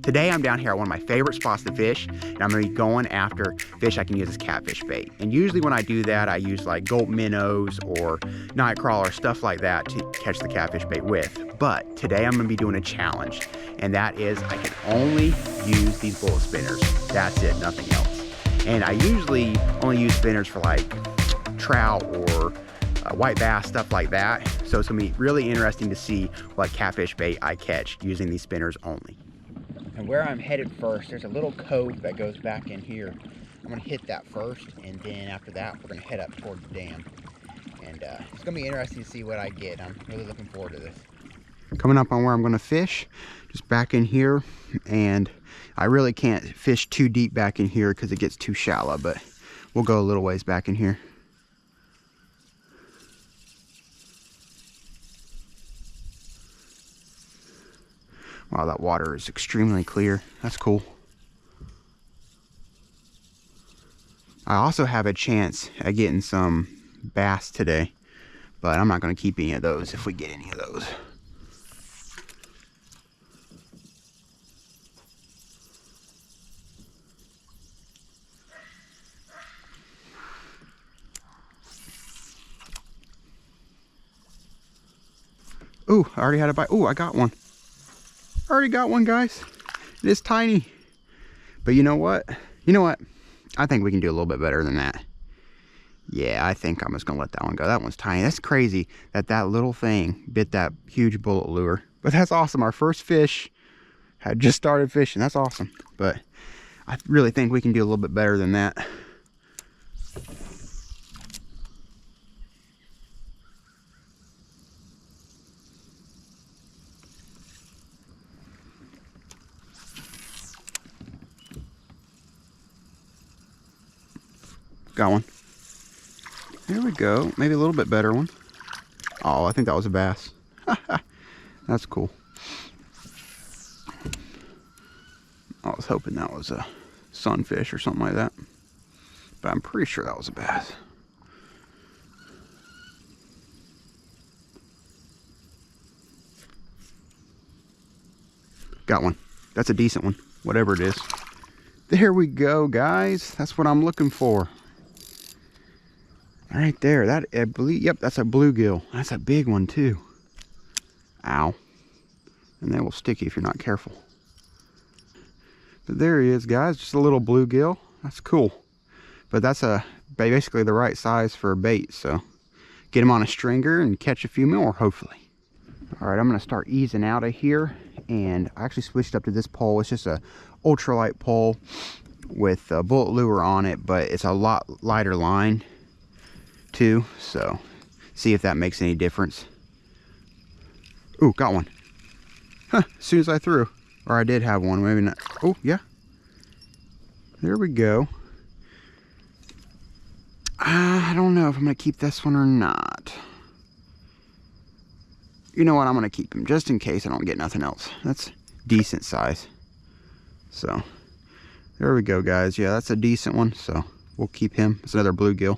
Today I'm down here at one of my favorite spots to fish, and I'm gonna be going after fish I can use as catfish bait. And usually when I do that, I use like gold minnows or night crawler, stuff like that to catch the catfish bait with. But today I'm gonna be doing a challenge, and that is I can only use these bullet spinners. That's it, nothing else. And I usually only use spinners for like trout or white bass, stuff like that. So it's gonna be really interesting to see what catfish bait I catch using these spinners only. And where I'm headed first, there's a little cove that goes back in here. I'm gonna hit that first, and then after that, we're gonna head up toward the dam. And it's gonna be interesting to see what I get. I'm really looking forward to this. Coming up on where I'm gonna fish, just back in here, and I really can't fish too deep back in here because it gets too shallow, but we'll go a little ways back in here. Wow, that water is extremely clear. That's cool. I also have a chance at getting some bass today, but I'm not going to keep any of those if we get any of those. Ooh, I already had a bite. Ooh, I got one. I already got one, guys. It is tiny. But you know what? You know what? I think we can do a little bit better than that. Yeah, I think I'm just gonna let that one go. That one's tiny. That's crazy that that little thing bit that huge bullet lure. But that's awesome. Our first fish had just started fishing. That's awesome. But I really think we can do a little bit better than that. Got one. There we go. Maybe a little bit better one. Oh, I think that was a bass. That's cool. I was hoping that was a sunfish or something like that, but I'm pretty sure that was a bass. Got one. That's a decent one, whatever it is. There we go, guys. That's what I'm looking for. Right there, that I believe, yep, that's a bluegill. That's a big one too. Ow. And they will stick you if you're not careful. But there he is, guys, just a little bluegill. That's cool. But that's basically the right size for a bait, so get him on a stringer and catch a few more, hopefully. All right, I'm gonna start easing out of here, and I actually switched up to this pole. It's just a ultralight pole with a bullet lure on it, but it's a lot lighter line too, so see if that makes any difference. Ooh, got one. Huh, as soon as I threw, or I did have one, maybe not. Oh yeah, there we go. I don't know if I'm gonna keep this one or not. You know what, I'm gonna keep him just in case I don't get nothing else. That's decent size. So there we go, guys. Yeah, that's a decent one, so we'll keep him. It's another bluegill.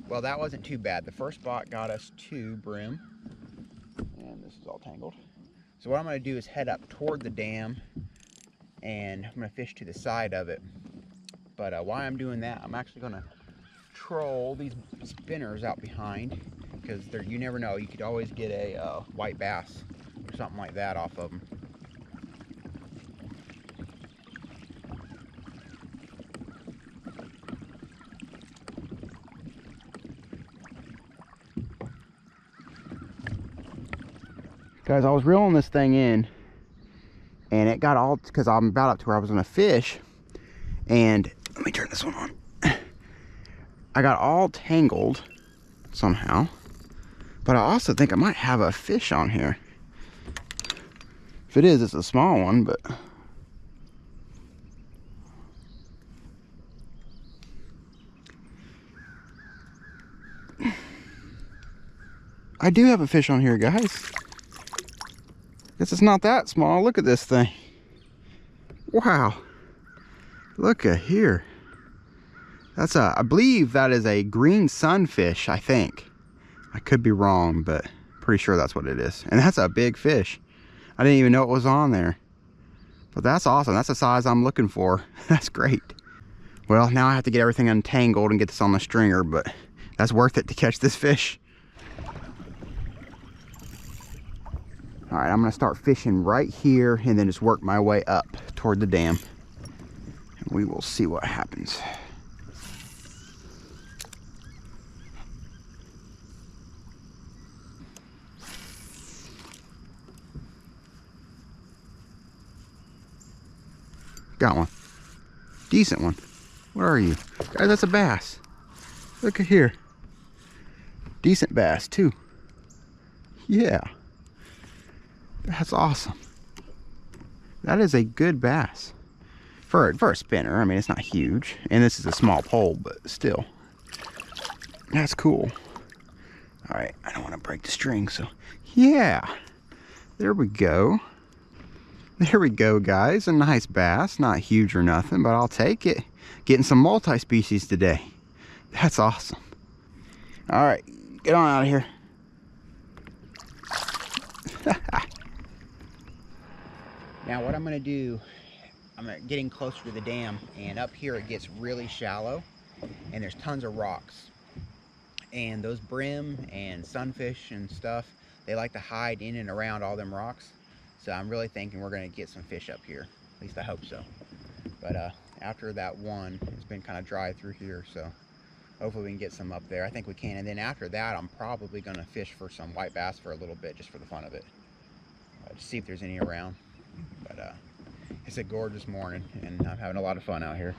Well, that wasn't too bad. The first spot got us 2 brim, and this is all tangled. So what I'm going to do is head up toward the dam, and I'm going to fish to the side of it. But while I'm doing that, I'm actually going to troll these spinners out behind, because you never know, you could always get a white bass or something like that off of them. Guys, I was reeling this thing in, and it got all, because I'm about up to where I was gonna fish, and let me turn this one on. I got all tangled somehow, but I also think I might have a fish on here. If it is, it's a small one, but I do have a fish on here, guys. Guess it's not that small. Look at this thing. Wow. Look at here. That's I believe that is a green sunfish, I think. I could be wrong, but pretty sure that's what it is. And that's a big fish. I didn't even know it was on there. But that's awesome. That's the size I'm looking for. That's great. Well, now I have to get everything untangled and get this on the stringer, but that's worth it to catch this fish. All right, I'm gonna start fishing right here and then just work my way up toward the dam. And we will see what happens. Got one. Decent one. Where are you? Guys, that's a bass. Look at here. Decent bass, too. Yeah. That's awesome. That is a good bass. For a spinner, I mean, it's not huge. And this is a small pole, but still. That's cool. All right, I don't want to break the string, so yeah. There we go. There we go, guys. A nice bass. Not huge or nothing, but I'll take it. Getting some multi-species today. That's awesome. All right, get on out of here. Now what I'm gonna do, I'm getting closer to the dam, and up here it gets really shallow and there's tons of rocks. And those brim and sunfish and stuff, they like to hide in and around all them rocks. So I'm really thinking we're gonna get some fish up here. At least I hope so. But after that one, it's been kind of dry through here, so hopefully we can get some up there. I think we can. And then after that, I'm probably gonna fish for some white bass for a little bit, just for the fun of it. Just see if there's any around. But it's a gorgeous morning, and I'm having a lot of fun out here.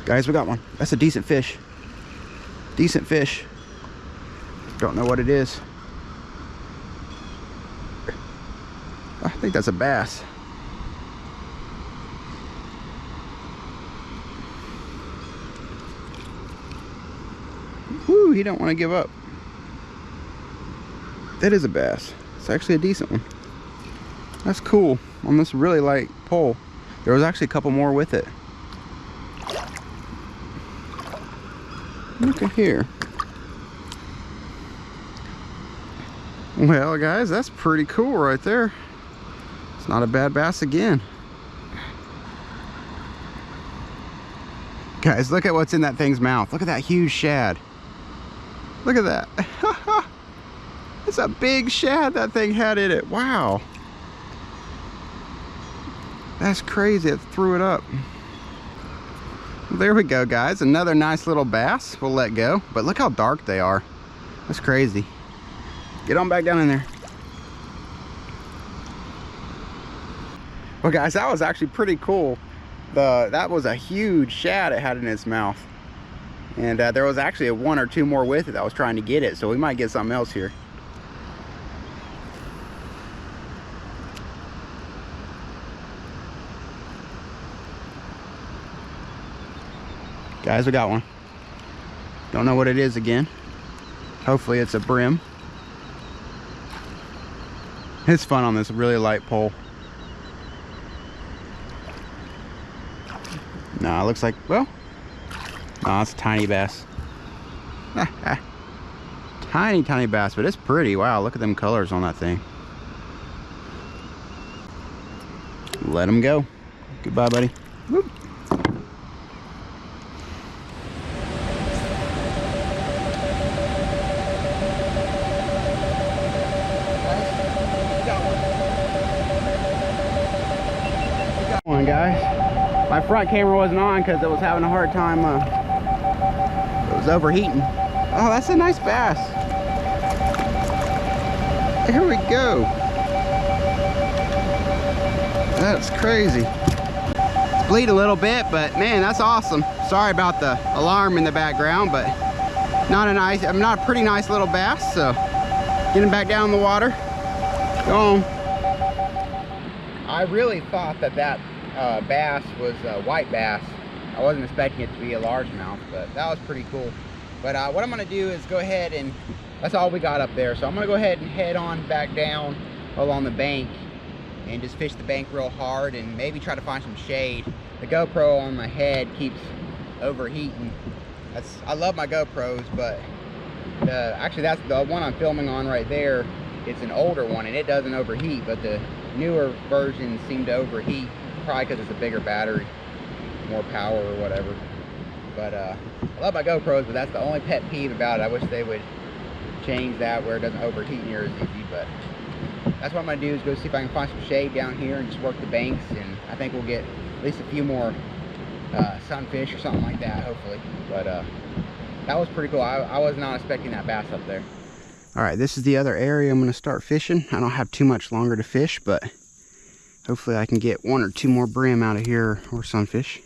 Guys, we got one. That's a decent fish. Decent fish. Don't know what it is. I think that's a bass. Woo, he don't want to give up. That is a bass. It's actually a decent one. That's cool. On this really light pole. There was actually a couple more with it. Look at here. Well, guys, that's pretty cool right there. It's not a bad bass again. Guys, look at what's in that thing's mouth. Look at that huge shad. Look at that. It's a big shad that thing had in it. Wow. That's crazy. It threw it up. There we go, guys. Another nice little bass. We'll let go. But look how dark they are. That's crazy. Get on back down in there. Well, guys, that was actually pretty cool. That was a huge shad it had in its mouth. And there was actually one or two more with it that was trying to get it. So we might get something else here. Guys, we got one. Don't know what it is again. Hopefully it's a brim. It's fun on this really light pole. Nah, it looks like, well, nah, it's a tiny bass. Tiny bass, but it's pretty. Wow, look at them colors on that thing. Let him go. Goodbye, buddy. Whoop. Guys, my front camera wasn't on because it was having a hard time, it was overheating. Oh, that's a nice bass. Here we go. That's crazy. It's bleed a little bit, but man, that's awesome. Sorry about the alarm in the background, but not a pretty nice little bass. So getting back down in the water. Go on. I really thought that bass was a white bass. I wasn't expecting it to be a largemouth, but that was pretty cool. But what I'm gonna do is go ahead and that's all we got up there. So I'm gonna go ahead and head on back down along the bank and just fish the bank real hard and maybe try to find some shade. The GoPro on my head keeps overheating. I love my GoPros, but actually that's the one I'm filming on right there. It's an older one and it doesn't overheat, but the newer versions seem to overheat, probably because it's a bigger battery, more power or whatever. But I love my GoPros, but that's the only pet peeve about it. I wish they would change that where it doesn't overheat near as easy. But that's what I'm gonna do, is go see if I can find some shade down here and just work the banks, and I think we'll get at least a few more sunfish or something like that, hopefully. But that was pretty cool. I was not expecting that bass up there. All right, this is the other area I'm gonna start fishing. I don't have too much longer to fish, but hopefully I can get 1 or 2 more brim out of here, or sunfish.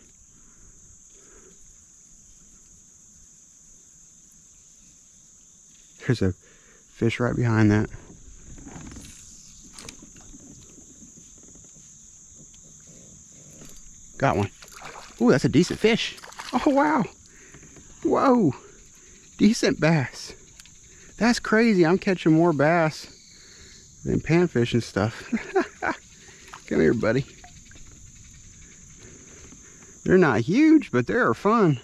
There's a fish right behind that. Got one. Ooh, that's a decent fish. Oh, wow. Whoa. Decent bass. That's crazy. I'm catching more bass than panfish and stuff. Come here, buddy. They're not huge, but they're fun.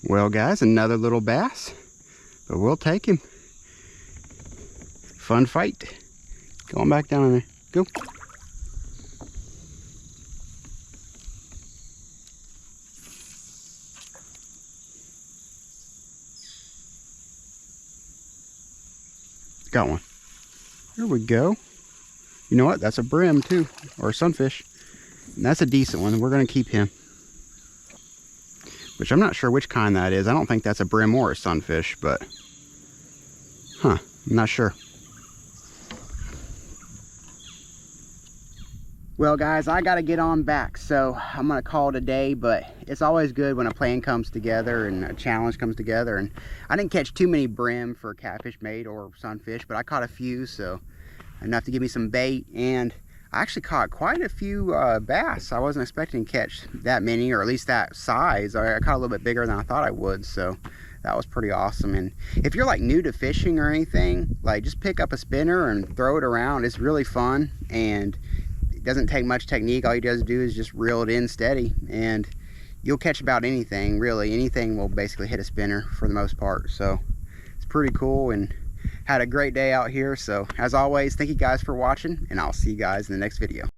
Well, guys, another little bass, but we'll take him. Fun fight. Going back down in there. Go. Got one. There we go. You know what? That's a brim too, or a sunfish. And that's a decent one. We're going to keep him. Which I'm not sure which kind that is. I don't think that's a brim or a sunfish, but I'm not sure. Well, guys, I got to get on back, so I'm going to call it a day, but it's always good when a plan comes together and a challenge comes together. And I didn't catch too many brim for catfish bait or sunfish, but I caught a few, so enough to give me some bait. And I actually caught quite a few bass. I wasn't expecting to catch that many, or at least that size. I caught a little bit bigger than I thought I would, so that was pretty awesome. And if you're like new to fishing or anything, like just pick up a spinner and throw it around. It's really fun, and it doesn't take much technique. All you does do is just reel it in steady, and you'll catch about anything. Really, anything will basically hit a spinner for the most part. So it's pretty cool, and had a great day out here. So as always, thank you guys for watching, and I'll see you guys in the next video.